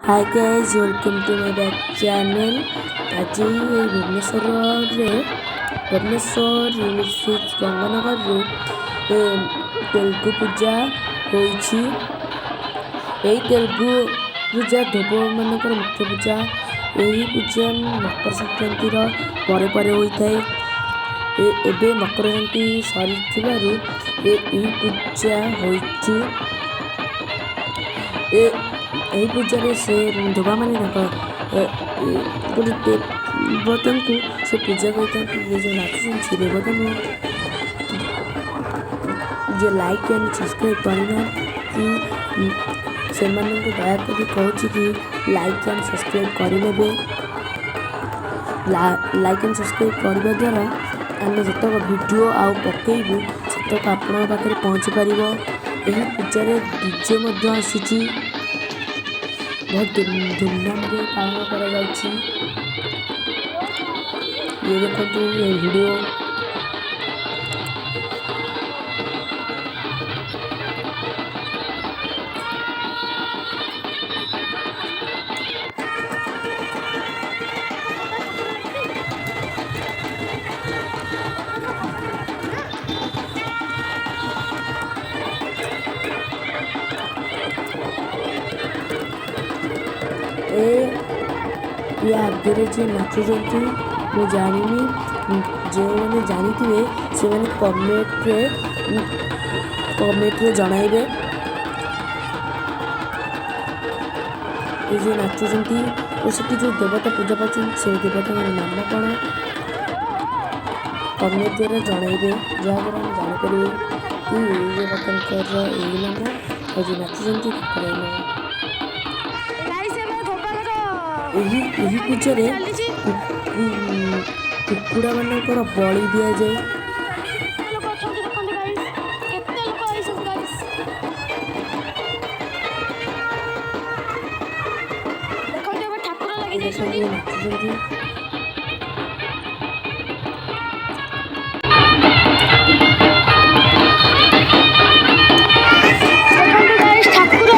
Hi guys, welcome to my back channel. आज Bhubaneswar university Ganganagar Telugu पूजा होइछि। तेलुगु पूजा धोब मानकर मुख्य पूजा। यही पूजा मकर संक्रांति परे परे होता है। एबे मकर संक्रांति सरी पूजा होइछि। यही पूजा से धोबा मैंने गोटे देवता को से पूजा करता जो नाचुन देवता जे लाइक एंड सब्सक्राइब करना कि से दयाक कहूँ कि लाइक एंड सब्सक्राइब करेंगे। लाइक एंड सब्सक्राइब करने द्वारा आम जितक वीडियो आउ पकेबू सेतक आपण पाखे पहुँची पार। यही पूजा डीजे आसी बहुत धूमधाम से पालन करा जाउछि। ये देखो ये वीडियो ये आगे जे नाचुंट मुझे जानी जो मैंने जानी से कमेंट्रे जनइबे। ये जो नाचुंट और से जो देवता पूजा पाचन से देवता मान नाम कौन कमेंट द्वारा जनइबे जहाँद्वारा हम जापर कि ये देवता यही नाम और जो नाचुंट नाम। यही पूजा कुकुड़ा मानकर बलि दि जाए। ठाकुर